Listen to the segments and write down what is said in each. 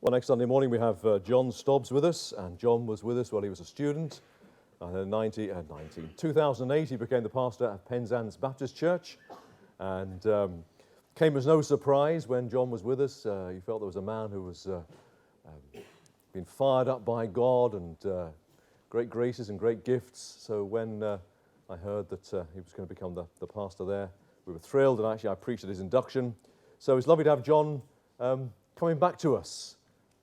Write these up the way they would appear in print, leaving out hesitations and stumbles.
Well, next Sunday morning we have John Stobbs with us, and John was with us while he was a student. In 2008 he became the pastor at Penzance Baptist Church, and came as no surprise when John was with us. He felt there was a man who was been fired up by God and great graces and great gifts. So when I heard that he was going to become the pastor there, we were thrilled, and actually I preached at his induction. So it's lovely to have John coming back to us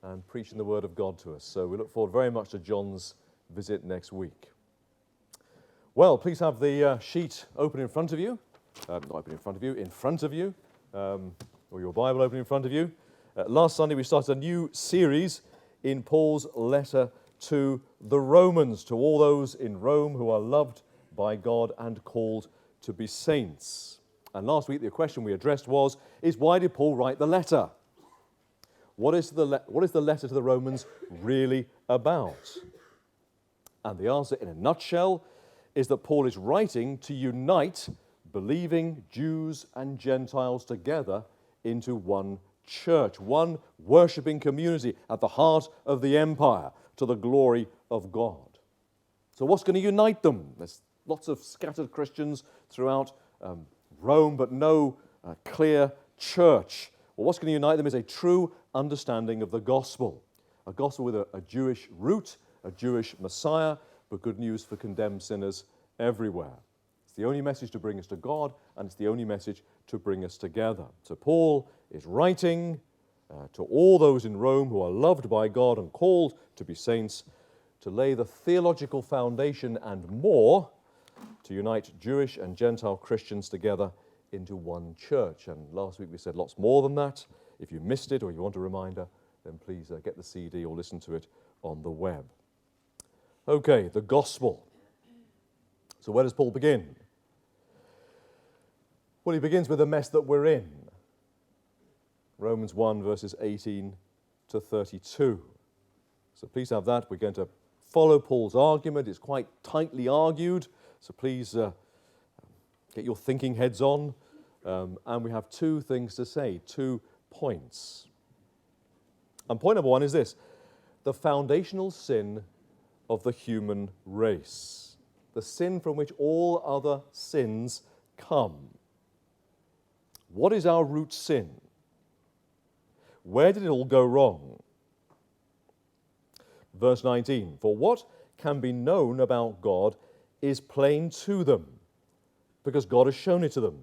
and preaching the Word of God to us. So we look forward very much to John's visit next week. Well, please have the sheet open in front of you. Not open in front of you, in front of you, or your Bible open in front of you. Last Sunday we started a new series in Paul's letter to the Romans, to all those in Rome who are loved by God and called to be saints. And last week the question we addressed is why did Paul write the letter? What is the letter to the Romans really about? And the answer in a nutshell is that Paul is writing to unite believing Jews and Gentiles together into one church, one worshipping community at the heart of the empire to the glory of God. So what's going to unite them? There's lots of scattered Christians throughout Rome, but no clear church. Well, what's going to unite them is a true understanding of the gospel. A gospel with a Jewish root, a Jewish Messiah, but good news for condemned sinners everywhere. It's the only message to bring us to God, and it's the only message to bring us together. So Paul is writing to all those in Rome who are loved by God and called to be saints, to lay the theological foundation and more to unite Jewish and Gentile Christians together into one church. And last week we said lots more than that. If you missed it or you want a reminder, then please get the CD or listen to it on the web. Okay, the gospel. So where does Paul begin? Well, he begins with the mess that we're in. Romans 1, verses 18 to 32. So please have that. We're going to follow Paul's argument. It's quite tightly argued, so please get your thinking heads on. And we have two things to say, 2 points. And point number one is this: the foundational sin of the human race, the sin from which all other sins come. What is our root sin? Where did it all go wrong? Verse 19, for what can be known about God is plain to them, because God has shown it to them.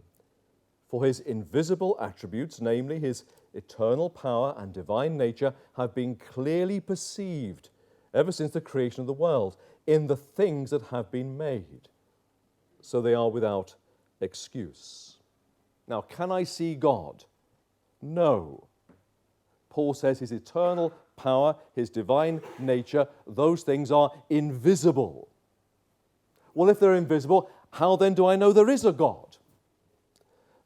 For his invisible attributes, namely his eternal power and divine nature, have been clearly perceived ever since the creation of the world in the things that have been made. So they are without excuse. Now, can I see God? No. Paul says his eternal power, his divine nature, those things are invisible. Well, if they're invisible, how then do I know there is a God?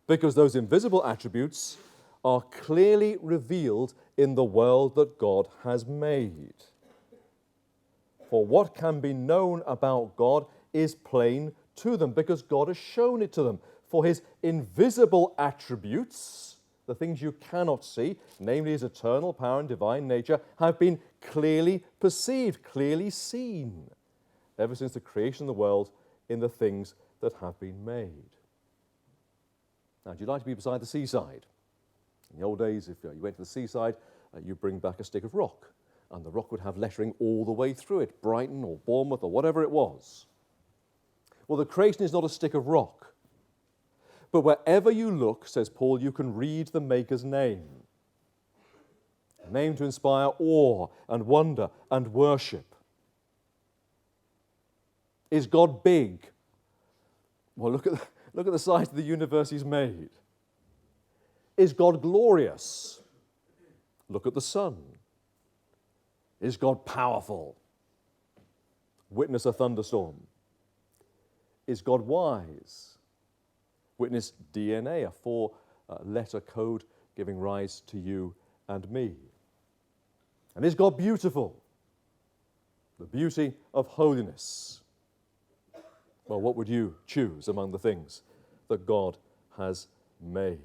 Because those invisible attributes are clearly revealed in the world that God has made. For what can be known about God is plain to them, because God has shown it to them. For his invisible attributes, the things you cannot see, namely his eternal power and divine nature, have been clearly perceived, clearly seen, ever since the creation of the world in the things that have been made. Now, do you like to be beside the seaside? In the old days, if you went to the seaside, you bring back a stick of rock, and the rock would have lettering all the way through it, Brighton or Bournemouth or whatever it was. Well, the creation is not a stick of rock. But wherever you look, says Paul, you can read the Maker's name. A name to inspire awe and wonder and worship. Is God big? Well, look at the size of the universe he's made. Is God glorious? Look at the sun. Is God powerful? Witness a thunderstorm. Is God wise? Witness DNA, a 4-letter code giving rise to you and me. And is God beautiful? The beauty of holiness. Well, what would you choose among the things that God has made?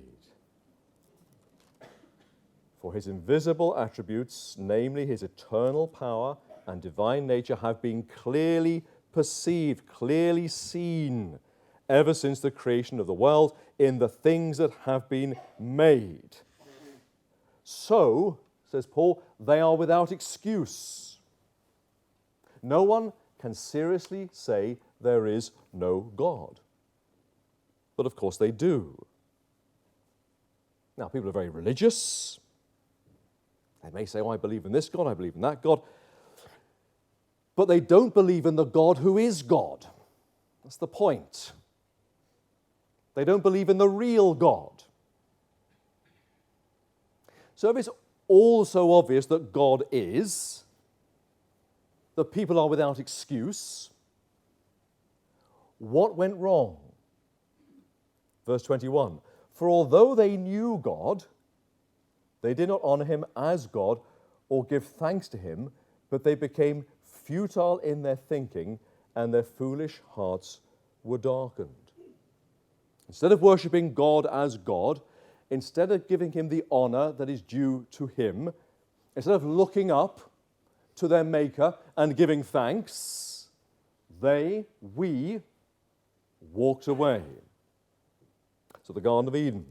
For his invisible attributes, namely his eternal power and divine nature, have been clearly perceived, clearly seen, ever since the creation of the world in the things that have been made. So, says Paul, they are without excuse. No one can seriously say there is no God. But of course they do. Now, people are very religious. They may say, oh, I believe in this God, I believe in that God. But they don't believe in the God who is God. That's the point. They don't believe in the real God. So if it's all so obvious that God is, that people are without excuse, what went wrong? Verse 21, for although they knew God, they did not honor him as God or give thanks to him, but they became futile in their thinking, and their foolish hearts were darkened. Instead of worshipping God as God, instead of giving him the honor that is due to him, instead of looking up to their Maker and giving thanks, we walked away. So the Garden of Eden,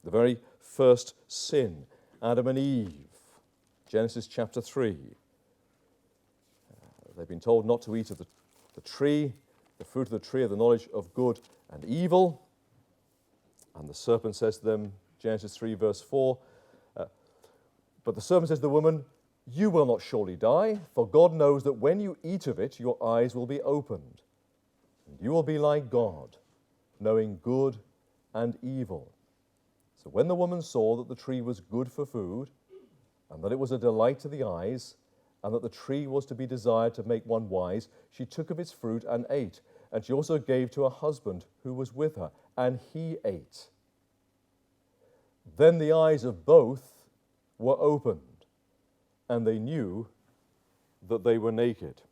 the very first sin, Adam and Eve, Genesis chapter 3. They've been told not to eat of the tree, the fruit of the tree of the knowledge of good and evil. And the serpent says to them, Genesis 3 verse 4, but the serpent says to the woman, you will not surely die, for God knows that when you eat of it, your eyes will be opened, and you will be like God, knowing good and evil. So when the woman saw that the tree was good for food, and that it was a delight to the eyes, and that the tree was to be desired to make one wise, she took of its fruit and ate. And she also gave to her husband who was with her, and he ate. Then the eyes of both were opened, and they knew that they were naked.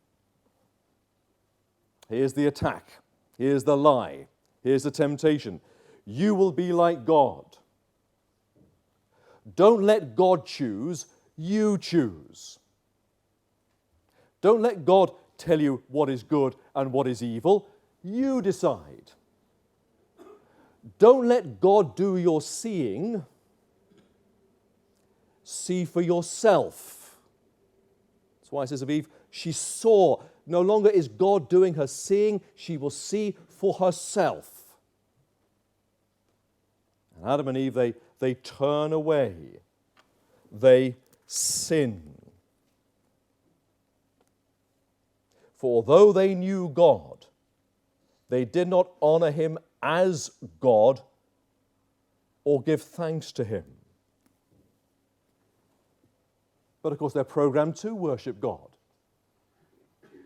Here's the attack. Here's the lie. Here's the temptation. You will be like God. Don't let God choose, you choose. Don't let God tell you what is good and what is evil. You decide. Don't let God do your seeing. See for yourself. That's why it says of Eve, she saw. No longer is God doing her seeing, she will see for herself. And Adam and Eve, they turn away. They sin. For although they knew God, they did not honor him as God or give thanks to him. But of course they're programmed to worship God.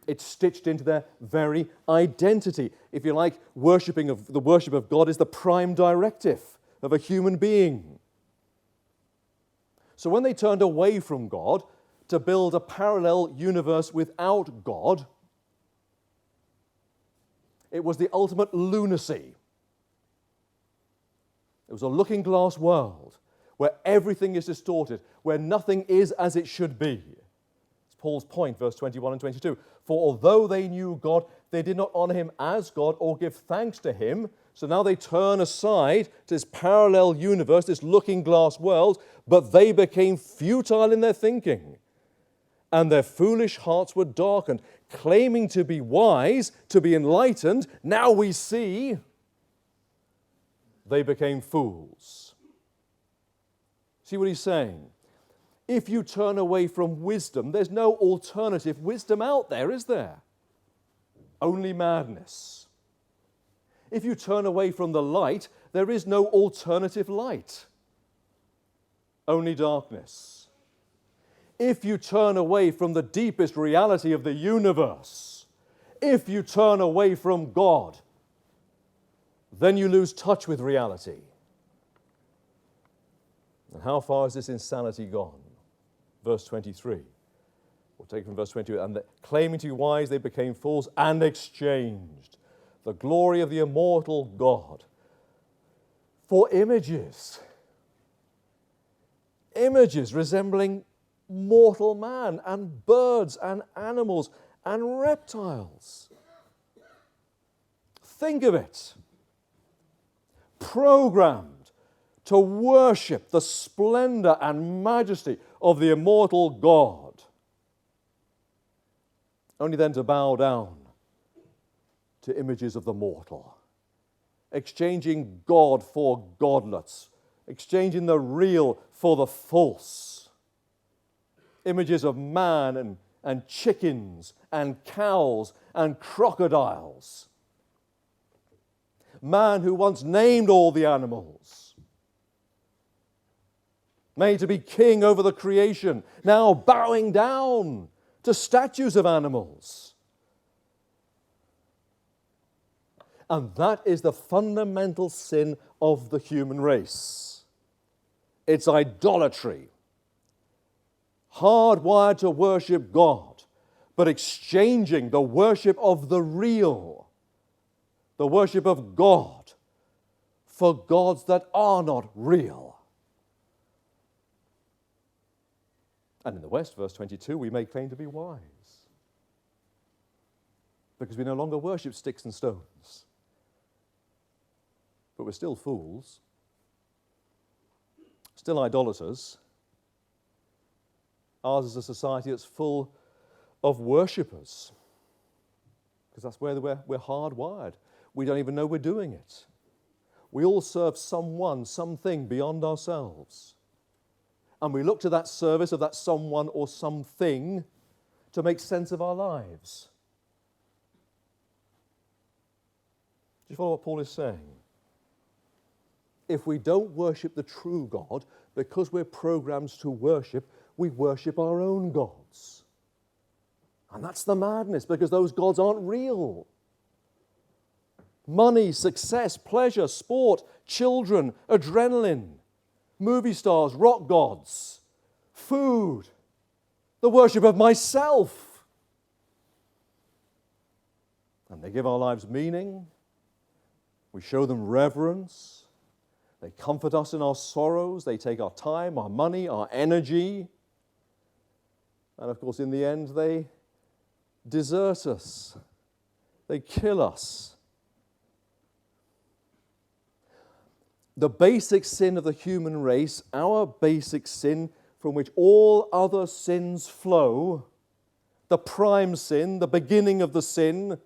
It's stitched into their very identity. If you like, the worship of God is the prime directive of a human being. So when they turned away from God to build a parallel universe without God, it was the ultimate lunacy. It was a looking-glass world where everything is distorted, where nothing is as it should be. It's Paul's point, verse 21 and 22. For although they knew God, they did not honor him as God or give thanks to him. So now they turn aside to this parallel universe, this looking-glass world, but they became futile in their thinking, and their foolish hearts were darkened. Claiming to be wise, to be enlightened, now we see they became fools. See what he's saying? If you turn away from wisdom, there's no alternative wisdom out there, is there? Only madness. If you turn away from the light, there is no alternative light. Only darkness. If you turn away from the deepest reality of the universe, if you turn away from God, then you lose touch with reality. And how far has this insanity gone? Verse 23. We'll take it from verse 22. And claiming to be wise, they became fools and exchanged the glory of the immortal God for images. images resembling mortal man and birds and animals and reptiles. Think of it. Programmed to worship the splendor and majesty of the immortal God, only then to bow down to images of the mortal, exchanging God for godlets, exchanging the real for the false, images of man and chickens and cows and crocodiles. Man who once named all the animals, made to be king over the creation, now bowing down to statues of animals. And that is the fundamental sin of the human race. It's idolatry. Hardwired to worship God, but exchanging the worship of the real, the worship of God, for gods that are not real. And in the West, verse 22, we may claim to be wise, because we no longer worship sticks and stones. But we're still fools, still idolaters. Ours is a society that's full of worshippers, because that's where we're hardwired. We don't even know we're doing it. We all serve someone, something beyond ourselves. And we look to that service of that someone or something to make sense of our lives. Do you follow what Paul is saying? If we don't worship the true God, because we're programmed to worship, we worship our own gods. And that's the madness, because those gods aren't real. Money, success, pleasure, sport, children, adrenaline, movie stars, rock gods, food, the worship of myself. And they give our lives meaning. We show them reverence. They comfort us in our sorrows. They take our time, our money, our energy. And of course, in the end, they desert us. They kill us. The basic sin of the human race, our basic sin from which all other sins flow, the prime sin, the beginning of the sin,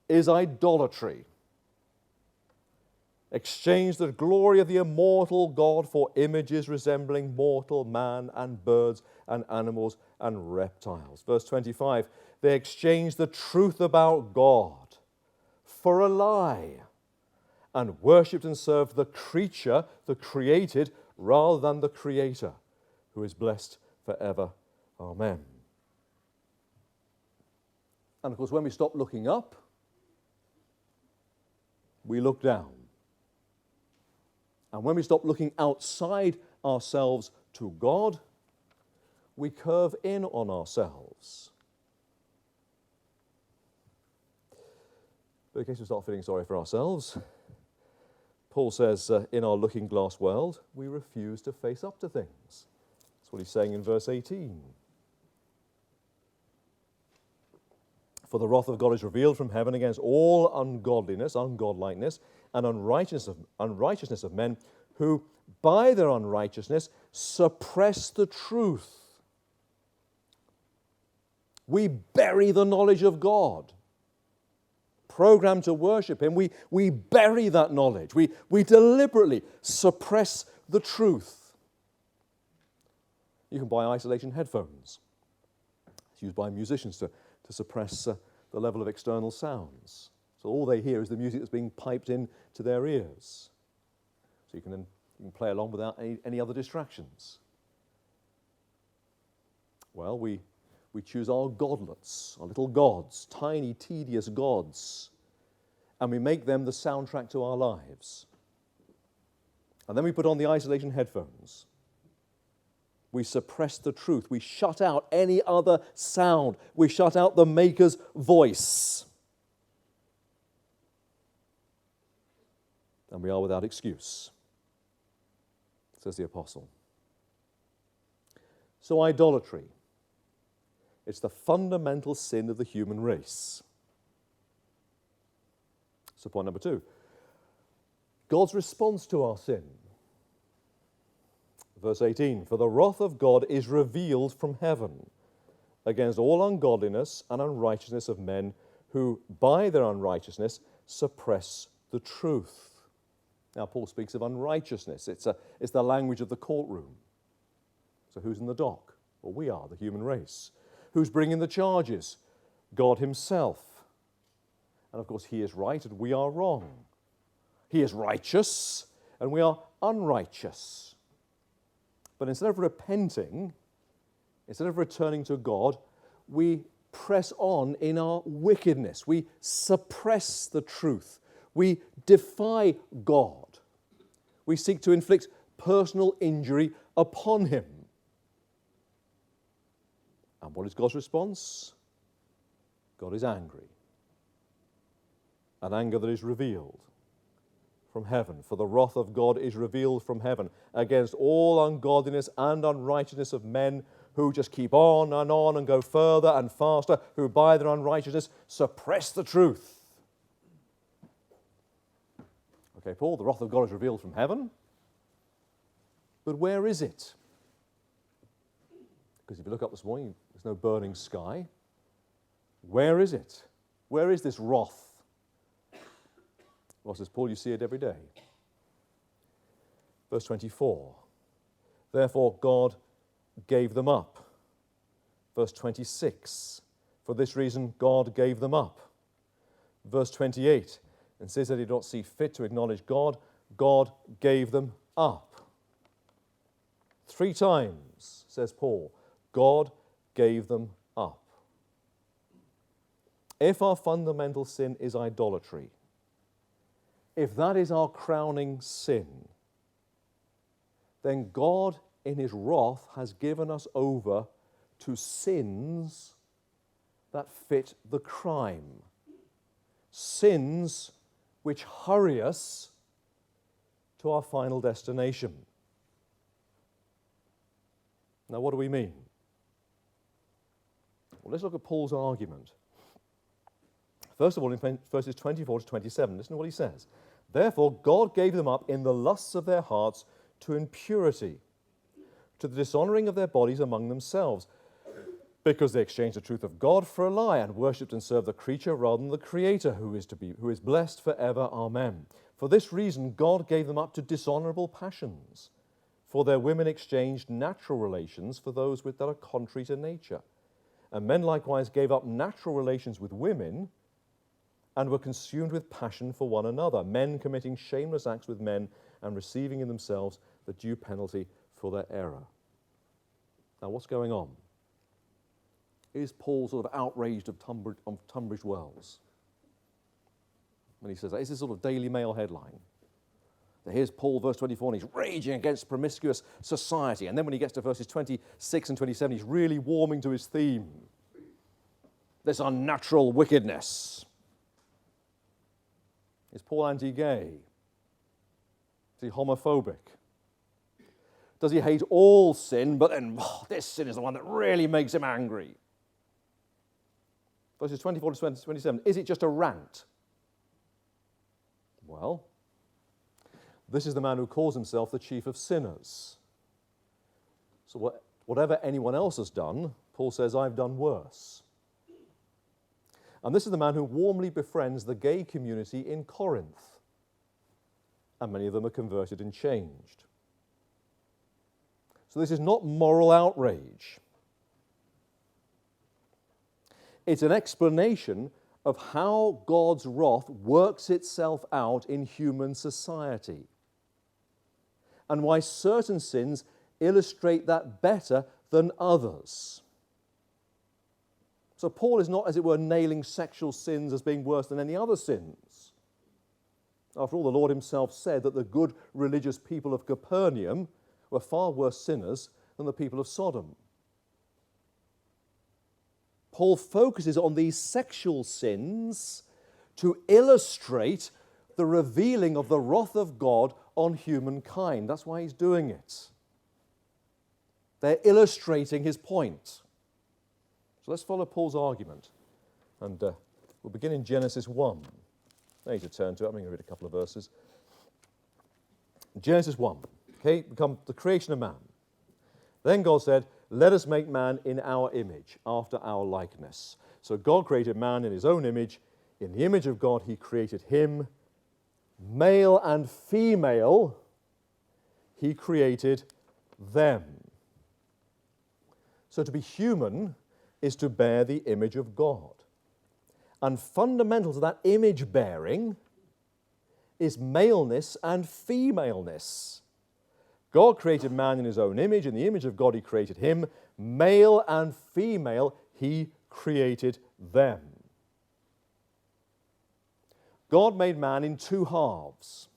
is idolatry. Exchange the glory of the immortal God for images resembling mortal man and birds and animals and reptiles. Verse 25, they exchange the truth about God for a lie, and worshipped and served the creature, the created, rather than the Creator, who is blessed forever. Amen. And of course, when we stop looking up, we look down. And when we stop looking outside ourselves to God, we curve in on ourselves. But in case we start feeling sorry for ourselves, Paul says, in our looking glass world, we refuse to face up to things. That's what he's saying in verse 18. For the wrath of God is revealed from heaven against all ungodliness, ungodlikeness, and unrighteousness of men who, by their unrighteousness, suppress the truth. We bury the knowledge of God. Programmed to worship Him, we bury that knowledge. We deliberately suppress the truth. You can buy isolation headphones. It's used by musicians to suppress the level of external sounds. So all they hear is the music that's being piped in to their ears. So you can play along without any other distractions. Well, we choose our godlets, our little gods, tiny, tedious gods, and we make them the soundtrack to our lives. And then we put on the isolation headphones. We suppress the truth. We shut out any other sound. We shut out the Maker's voice. And we are without excuse, says the apostle. So idolatry. It's the fundamental sin of the human race. So point number 2. God's response to our sin. Verse 18, for the wrath of God is revealed from heaven against all ungodliness and unrighteousness of men who by their unrighteousness suppress the truth. Now Paul speaks of unrighteousness. It's the language of the courtroom. So who's in the dock? Well, we are, the human race. Who's bringing the charges? God himself. And of course he is right and we are wrong. He is righteous and we are unrighteous. But instead of repenting, instead of returning to God, we press on in our wickedness. We suppress the truth. We defy God. We seek to inflict personal injury upon him. And what is God's response? God is angry. An anger that is revealed from heaven. For the wrath of God is revealed from heaven against all ungodliness and unrighteousness of men who just keep on and go further and faster, who by their unrighteousness suppress the truth. Okay, Paul, the wrath of God is revealed from heaven. But where is it? Because if you look up this morning, there's no burning sky. Where is it? Where is this wrath? Well, says Paul, you see it every day. Verse 24. Therefore God gave them up. Verse 26. For this reason God gave them up. Verse 28. And says that he did not see fit to acknowledge God. God gave them up. 3 times, says Paul, God gave them up. If our fundamental sin is idolatry, if that is our crowning sin, then God in his wrath has given us over to sins that fit the crime. Sins which hurry us to our final destination. Now, what do we mean? Well, let's look at Paul's argument. First of all, in verses 24 to 27, listen to what he says. Therefore, God gave them up in the lusts of their hearts to impurity, to the dishonoring of their bodies among themselves, because they exchanged the truth of God for a lie and worshipped and served the creature rather than the Creator, who is blessed forever. Amen. For this reason, God gave them up to dishonorable passions, for their women exchanged natural relations for those that are contrary to nature. And men likewise gave up natural relations with women and were consumed with passion for one another, men committing shameless acts with men and receiving in themselves the due penalty for their error. Now, what's going on? Is Paul sort of outraged of Tunbridge Wells? When he says that, is this sort of Daily Mail headline? So here's Paul, verse 24, and he's raging against promiscuous society. And then when he gets to verses 26 and 27, he's really warming to his theme. This unnatural wickedness. Is Paul anti-gay? Is he homophobic? Does he hate all sin, but then this sin is the one that really makes him angry? Verses 24 to 27, is it just a rant? Well, this is the man who calls himself the chief of sinners. So whatever anyone else has done, Paul says, I've done worse. And this is the man who warmly befriends the gay community in Corinth. And many of them are converted and changed. So this is not moral outrage. It's an explanation of how God's wrath works itself out in human society, and why certain sins illustrate that better than others. So Paul is not, as it were, nailing sexual sins as being worse than any other sins. After all, the Lord himself said that the good religious people of Capernaum were far worse sinners than the people of Sodom. Paul focuses on these sexual sins to illustrate the revealing of the wrath of God on humankind. That's why he's doing it. They're illustrating his point. So let's follow Paul's argument. And we'll begin in Genesis 1. I need to turn to it. I'm going to read a couple of verses. Genesis 1. Okay, become the creation of man. Then God said, let us make man in our image, after our likeness. So God created man in his own image. In the image of God, he created him. Male and female, he created them. So to be human is to bear the image of God. And fundamental to that image bearing is maleness and femaleness. God created man in his own image. In the image of God, he created him. Male and female, he created them. God made man in two halves,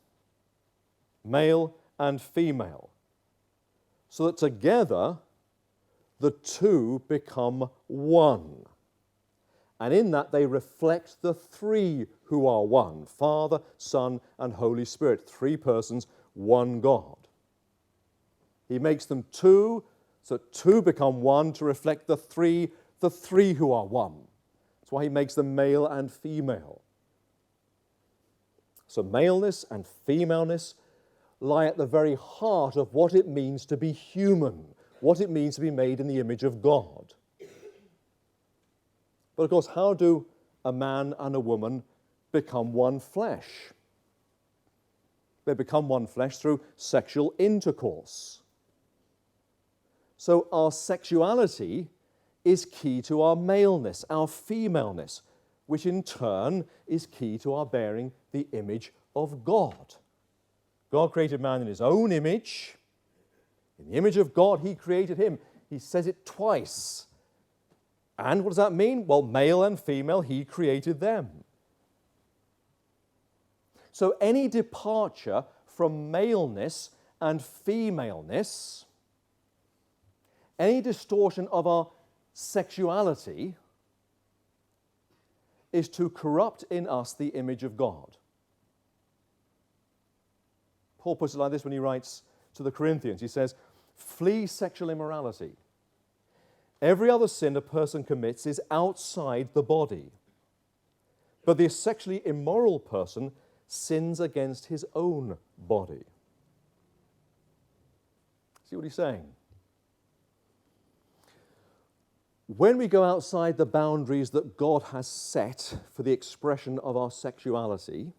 male and female, so that together the two become one. And in that they reflect the three who are one, Father, Son, and Holy Spirit, three persons, one God. He makes them two, so two become one to reflect the three who are one. That's why he makes them male and female. So maleness and femaleness lie at the very heart of what it means to be human, what it means to be made in the image of God. But of course, how do a man and a woman become one flesh? They become one flesh through sexual intercourse. So our sexuality is key to our maleness, our femaleness, which in turn is key to our bearing the image of God. God created man in his own image. In the image of God, he created him. He says it twice. And what does that mean? Well, male and female, he created them. So any departure from maleness and femaleness, any distortion of our sexuality, is to corrupt in us the image of God. Paul puts it like this when he writes to the Corinthians. He says, flee sexual immorality. Every other sin a person commits is outside the body. But the sexually immoral person sins against his own body. See what he's saying? When we go outside the boundaries that God has set for the expression of our sexuality,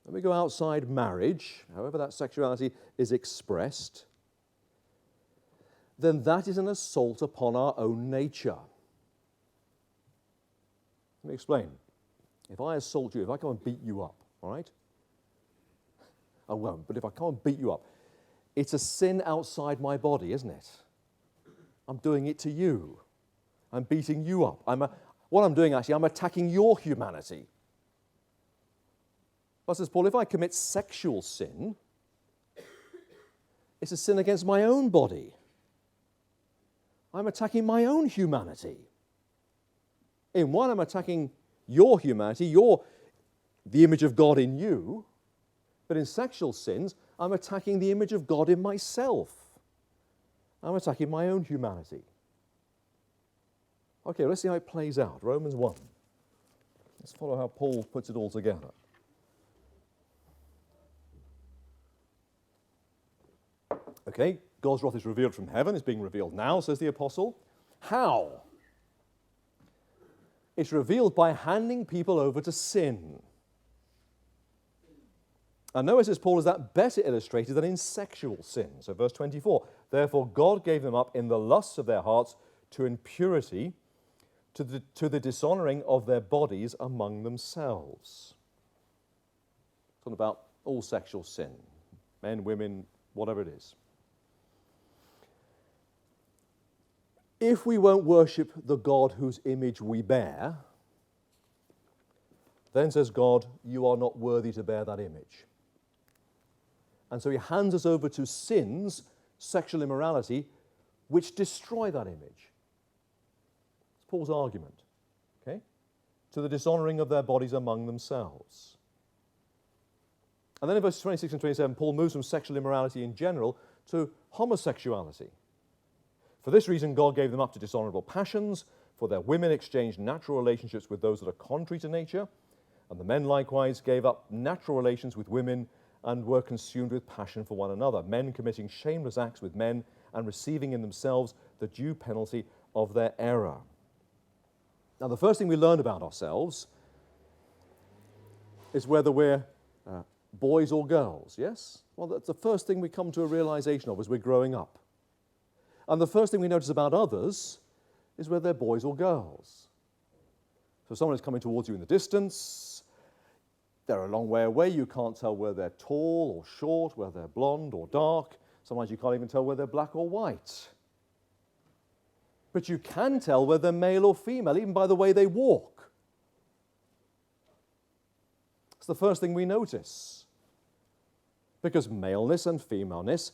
when we go outside marriage, however that sexuality is expressed, then that is an assault upon our own nature. Let me explain. If I assault you, if I come and beat you up, all right? I won't, but if I come and beat you up, it's a sin outside my body, isn't it? I'm doing it to you. I'm beating you up. What I'm doing actually, I'm attacking your humanity. But says Paul, if I commit sexual sin, it's a sin against my own body. I'm attacking my own humanity. In one, I'm attacking your humanity, the image of God in you. But in sexual sins, I'm attacking the image of God in myself. I'm attacking my own humanity. Okay, let's see how it plays out. Romans 1. Let's follow how Paul puts it all together. Okay, God's wrath is revealed from heaven. It's being revealed now, says the apostle. How? It's revealed by handing people over to sin. And notice, says Paul, is that better illustrated than in sexual sin. So verse 24, therefore God gave them up in the lusts of their hearts to impurity, to the dishonouring of their bodies among themselves. Talking about all sexual sin, men, women, whatever it is. If we won't worship the God whose image we bear, then says God, you are not worthy to bear that image. And so he hands us over to sins, sexual immorality, which destroy that image. It's Paul's argument, okay? To the dishonouring of their bodies among themselves. And then in verses 26 and 27, Paul moves from sexual immorality in general to homosexuality. For this reason, God gave them up to dishonorable passions, for their women exchanged natural relationships with those that are contrary to nature, and the men likewise gave up natural relations with women and were consumed with passion for one another, men committing shameless acts with men and receiving in themselves the due penalty of their error. Now, the first thing we learn about ourselves is whether we're boys or girls, yes? Well, that's the first thing we come to a realization of as we're growing up. And the first thing we notice about others is whether they're boys or girls. So someone is coming towards you in the distance, they're a long way away, you can't tell whether they're tall or short, whether they're blonde or dark, sometimes you can't even tell whether they're black or white. But you can tell whether they're male or female, even by the way they walk. It's the first thing we notice. Because maleness and femaleness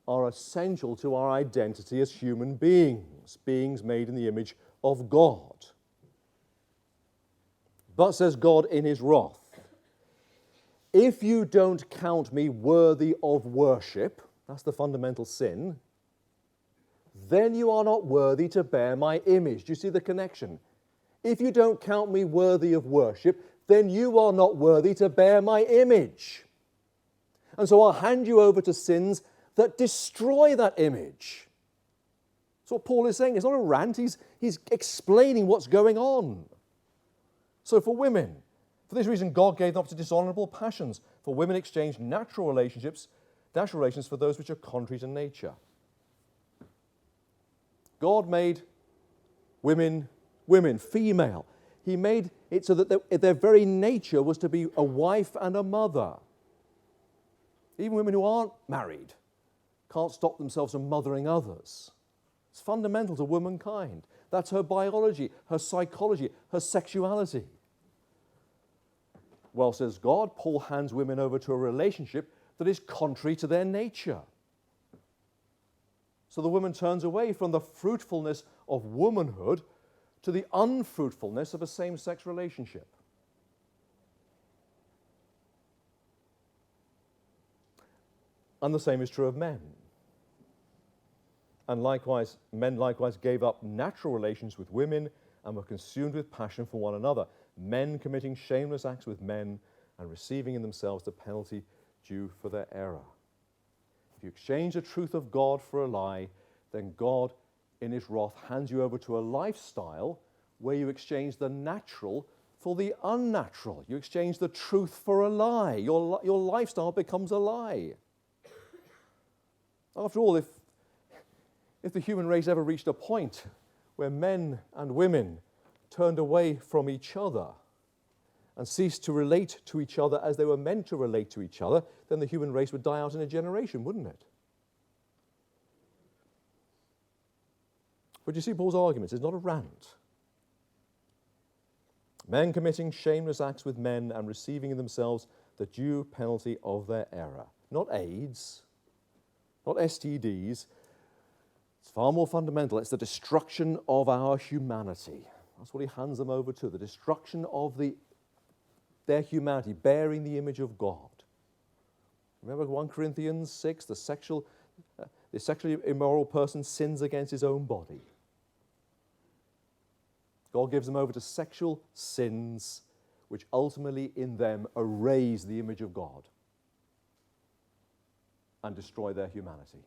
are essential to our identity as human beings, beings made in the image of God. But, says God in his wrath, if you don't count me worthy of worship, that's the fundamental sin, then you are not worthy to bear my image. Do you see the connection? If you don't count me worthy of worship, then you are not worthy to bear my image. And so I'll hand you over to sins that destroy that image. That's what Paul is saying. It's not a rant, he's explaining what's going on. So for women, for this reason, God gave them up to dishonorable passions. For women exchanged natural relations for those which are contrary to nature. God made women, female. He made it so that their very nature was to be a wife and a mother. Even women who aren't married can't stop themselves from mothering others. It's fundamental to womankind. That's her biology, her psychology, her sexuality. Well, says God, Paul hands women over to a relationship that is contrary to their nature. So the woman turns away from the fruitfulness of womanhood to the unfruitfulness of a same-sex relationship. And the same is true of men. And likewise, men likewise gave up natural relations with women and were consumed with passion for one another, men committing shameless acts with men and receiving in themselves the penalty due for their error. If you exchange the truth of God for a lie, then God, in his wrath, hands you over to a lifestyle where you exchange the natural for the unnatural. You exchange the truth for a lie. Your lifestyle becomes a lie. After all, if the human race ever reached a point where men and women turned away from each other and ceased to relate to each other as they were meant to relate to each other, then the human race would die out in a generation, wouldn't it? But you see, Paul's argument is not a rant. Men committing shameless acts with men and receiving in themselves the due penalty of their error. Not AIDS, not STDs. It's far more fundamental. It's the destruction of our humanity. That's what he hands them over to, the destruction of their humanity, bearing the image of God. Remember 1 Corinthians 6, the sexually immoral person sins against his own body. God gives them over to sexual sins, which ultimately in them erase the image of God and destroy their humanity.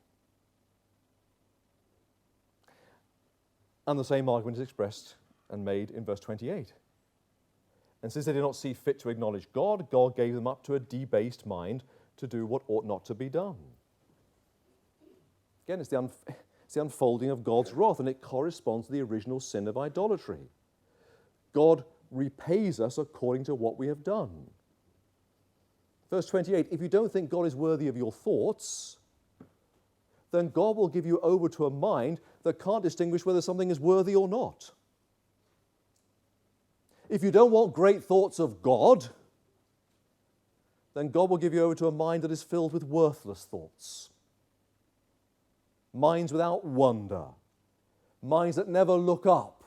And the same argument is expressed and made in verse 28. And since they did not see fit to acknowledge God, God gave them up to a debased mind to do what ought not to be done. Again, it's the unfolding of God's wrath, and it corresponds to the original sin of idolatry. God repays us according to what we have done. Verse 28, if you don't think God is worthy of your thoughts, then God will give you over to a mind that can't distinguish whether something is worthy or not. If you don't want great thoughts of God, then God will give you over to a mind that is filled with worthless thoughts. Minds without wonder. Minds that never look up.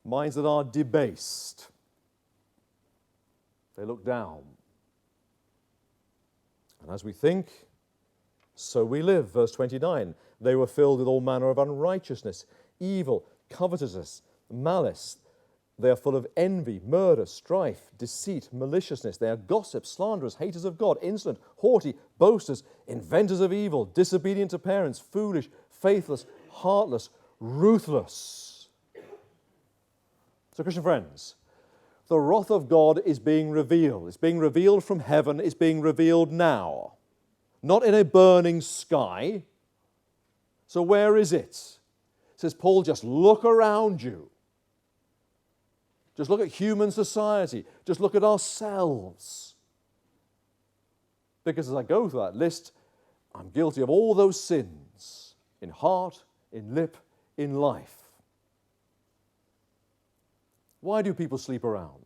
Minds that are debased. They look down. And as we think, so we live. Verse 29, they were filled with all manner of unrighteousness, evil, covetousness, malice. They are full of envy, murder, strife, deceit, maliciousness. They are gossips, slanderers, haters of God, insolent, haughty, boasters, inventors of evil, disobedient to parents, foolish, faithless, heartless, ruthless. So, Christian friends, the wrath of God is being revealed. It's being revealed from heaven. It's being revealed now. Not in a burning sky. So where is it? Says Paul, just look around you. Just look at human society. Just look at ourselves. Because as I go through that list, I'm guilty of all those sins in heart, in lip, in life. Why do people sleep around?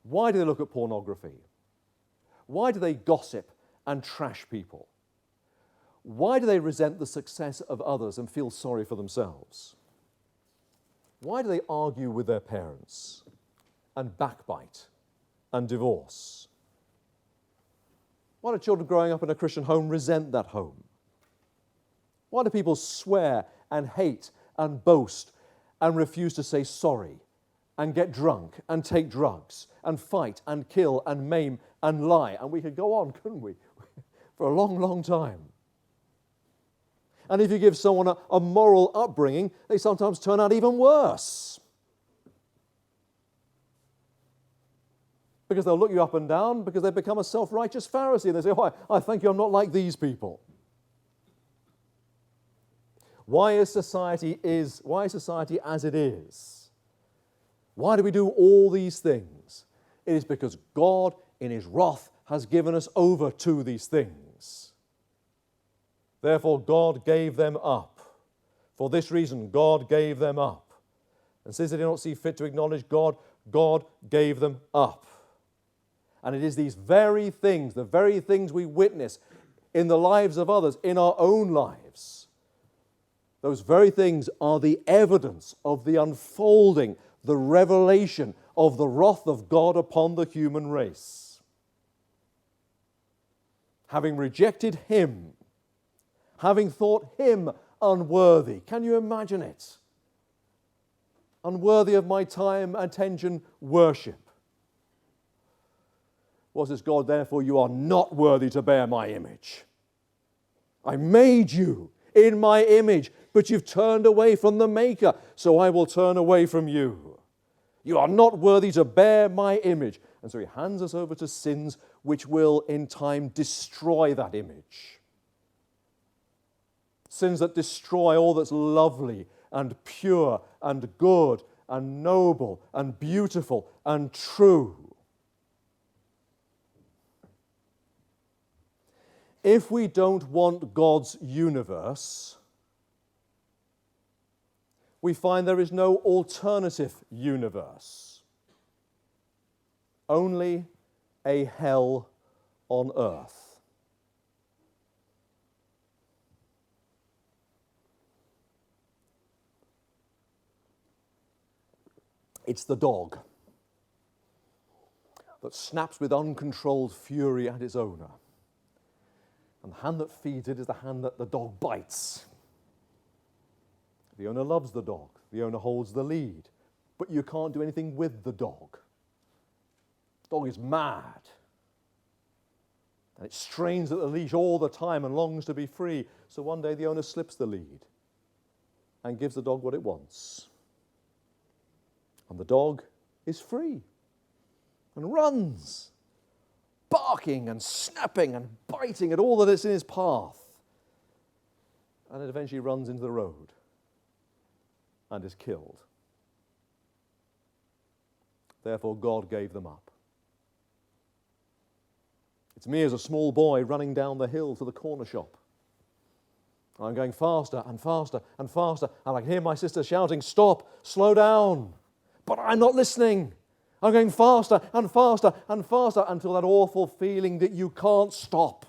Why do they look at pornography? Why do they gossip and trash people? Why do they resent the success of others and feel sorry for themselves? Why do they argue with their parents and backbite and divorce? Why do children growing up in a Christian home resent that home? Why do people swear and hate and boast and refuse to say sorry and get drunk and take drugs and fight and kill and maim and lie? And we could go on, couldn't we, for a long, long time. And if you give someone a moral upbringing, they sometimes turn out even worse. Because they'll look you up and down because they've become a self-righteous Pharisee and they say, oh, I thank you, I'm not like these people. Why is society as it is? Why do we do all these things? It is because God, in His wrath, has given us over to these things. Therefore, God gave them up. For this reason, God gave them up. And since they did not see fit to acknowledge God, God gave them up. And it is these very things, the very things we witness in the lives of others, in our own lives. Those very things are the evidence of the unfolding, the revelation of the wrath of God upon the human race. Having rejected Him, having thought Him unworthy. Can you imagine it? Unworthy of my time, attention, worship. What says God, therefore you are not worthy to bear my image. I made you in my image, but you've turned away from the Maker, so I will turn away from you. You are not worthy to bear my image. And so He hands us over to sins which will in time destroy that image. Sins that destroy all that's lovely and pure and good and noble and beautiful and true. If we don't want God's universe, we find there is no alternative universe. Only a hell on earth. It's the dog that snaps with uncontrolled fury at its owner. And the hand that feeds it is the hand that the dog bites. The owner loves the dog. The owner holds the lead. But you can't do anything with the dog. The dog is mad. And it strains at the leash all the time and longs to be free. So one day the owner slips the lead and gives the dog what it wants. And the dog is free and runs, barking and snapping and biting at all that is in his path. And it eventually runs into the road and is killed. Therefore, God gave them up. It's me as a small boy running down the hill to the corner shop. I'm going faster and faster and faster, and I can hear my sister shouting, "Stop, slow down." But I'm not listening. I'm going faster and faster and faster until that awful feeling that you can't stop.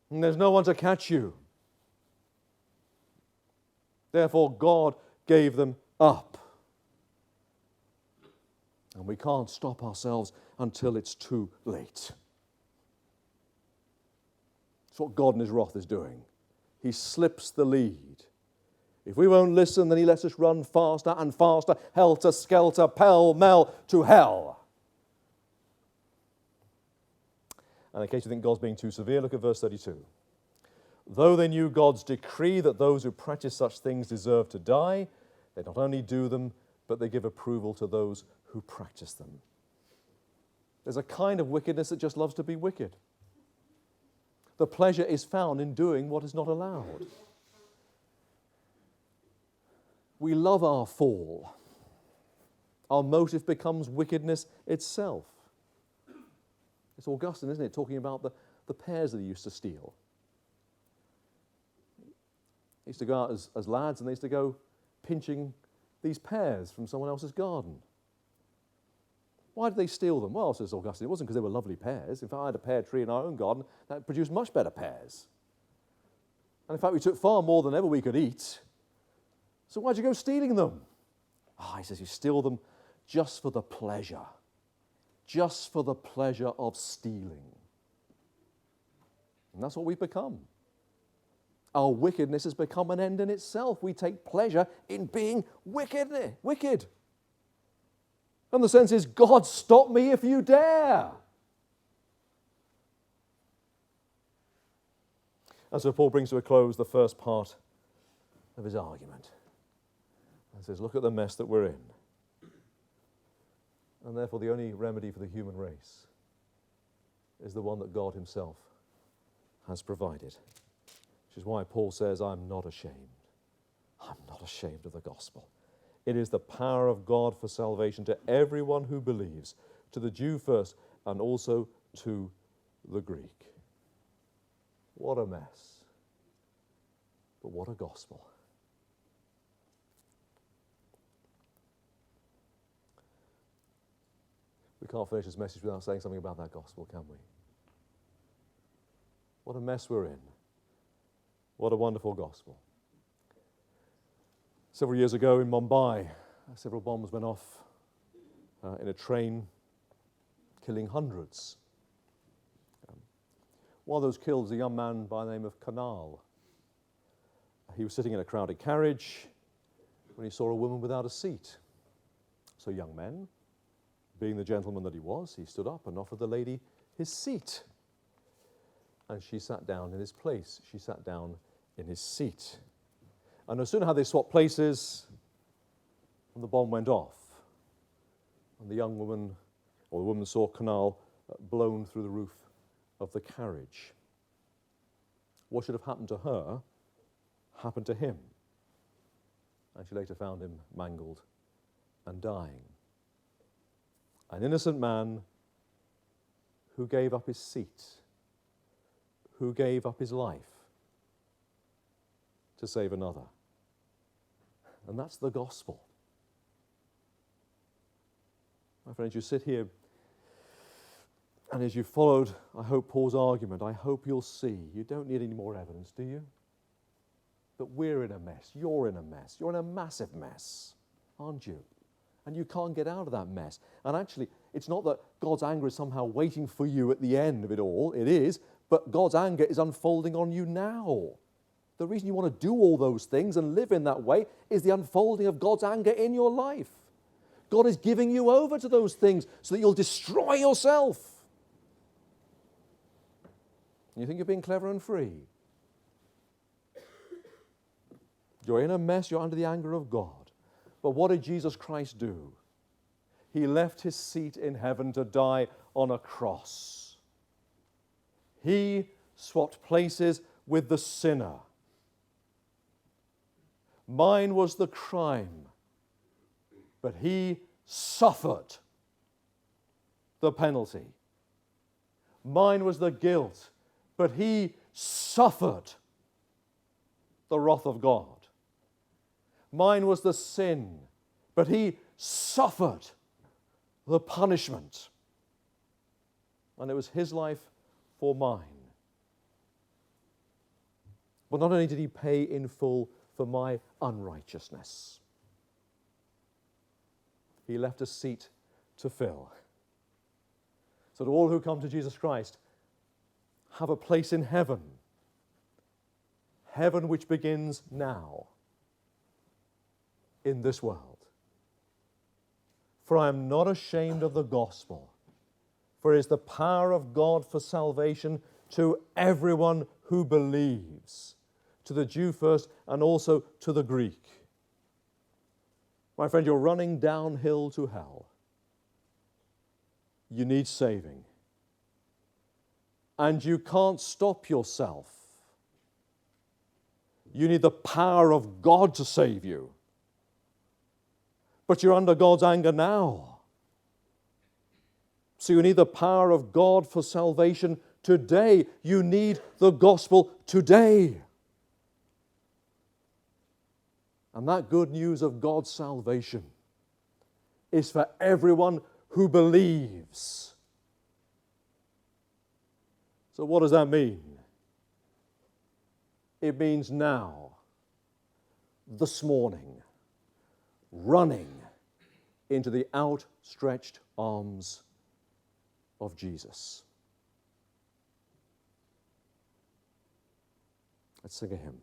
And there's no one to catch you. Therefore, God gave them up. And we can't stop ourselves until it's too late. It's what God in his wrath is doing. He slips the lead. If we won't listen, then he lets us run faster and faster, helter-skelter, pell-mell to hell. And in case you think God's being too severe, look at verse 32. Though they knew God's decree that those who practice such things deserve to die, they not only do them, but they give approval to those who practice them. There's a kind of wickedness that just loves to be wicked. The pleasure is found in doing what is not allowed. We love our fall. Our motive becomes wickedness itself. It's Augustine, isn't it, talking about the pears that he used to steal. He used to go out as lads and they used to go pinching these pears from someone else's garden. Why did they steal them? Well, says Augustine, it wasn't because they were lovely pears. In fact, I had a pear tree in our own garden that produced much better pears. And in fact, we took far more than ever we could eat. So why'd you go stealing them? He says you steal them just for the pleasure. Just for the pleasure of stealing. And that's what we've become. Our wickedness has become an end in itself. We take pleasure in being wicked. And the sense is, God, stop me if you dare. And so Paul brings to a close the first part of his argument. And says, look at the mess that we're in. And therefore the only remedy for the human race is the one that God himself has provided. Which is why Paul says, I'm not ashamed. I'm not ashamed of the gospel. It is the power of God for salvation to everyone who believes, to the Jew first, and also to the Greek. What a mess. But what a gospel. We can't finish this message without saying something about that gospel, can we? What a mess we're in. What a wonderful gospel. Several years ago in Mumbai, several bombs went off in a train, killing hundreds. One of those killed was a young man by the name of Kanal. He was sitting in a crowded carriage when he saw a woman without a seat. So young man, being the gentleman that he was, he stood up and offered the lady his seat. And she sat down in his place. She sat down in his seat. And no sooner had they swapped places, and the bomb went off. And the young woman, or the woman saw Kanal blown through the roof of the carriage. What should have happened to her happened to him. And she later found him mangled and dying. An innocent man who gave up his seat, who gave up his life to save another. And that's the gospel. My friends, you sit here, and as you followed, I hope, Paul's argument, I hope you'll see, you don't need any more evidence, do you? That we're in a mess, you're in a mess, you're in a massive mess, aren't you? And you can't get out of that mess. And actually, it's not that God's anger is somehow waiting for you at the end of it all, it is, but God's anger is unfolding on you now. The reason you want to do all those things and live in that way is the unfolding of God's anger in your life. God is giving you over to those things so that you'll destroy yourself. You think you're being clever and free. You're in a mess, you're under the anger of God. But what did Jesus Christ do? He left his seat in heaven to die on a cross. He swapped places with the sinner. Mine was the crime, but he suffered the penalty. Mine was the guilt, but he suffered the wrath of God. Mine was the sin, but he suffered the punishment. And it was his life for mine. But not only did he pay in full for my unrighteousness, he left a seat to fill. So to all who come to Jesus Christ, have a place in heaven heaven which begins now in this world. For I am not ashamed of the gospel, for it is the power of God for salvation to everyone who believes, to the Jew first and also to the Greek. My friend, you're running downhill to hell. You need saving. And you can't stop yourself. You need the power of God to save you. But you're under God's anger now. So you need the power of God for salvation today. You need the gospel today. And that good news of God's salvation is for everyone who believes. So what does that mean? It means now, this morning, running into the outstretched arms of Jesus. Let's sing a hymn.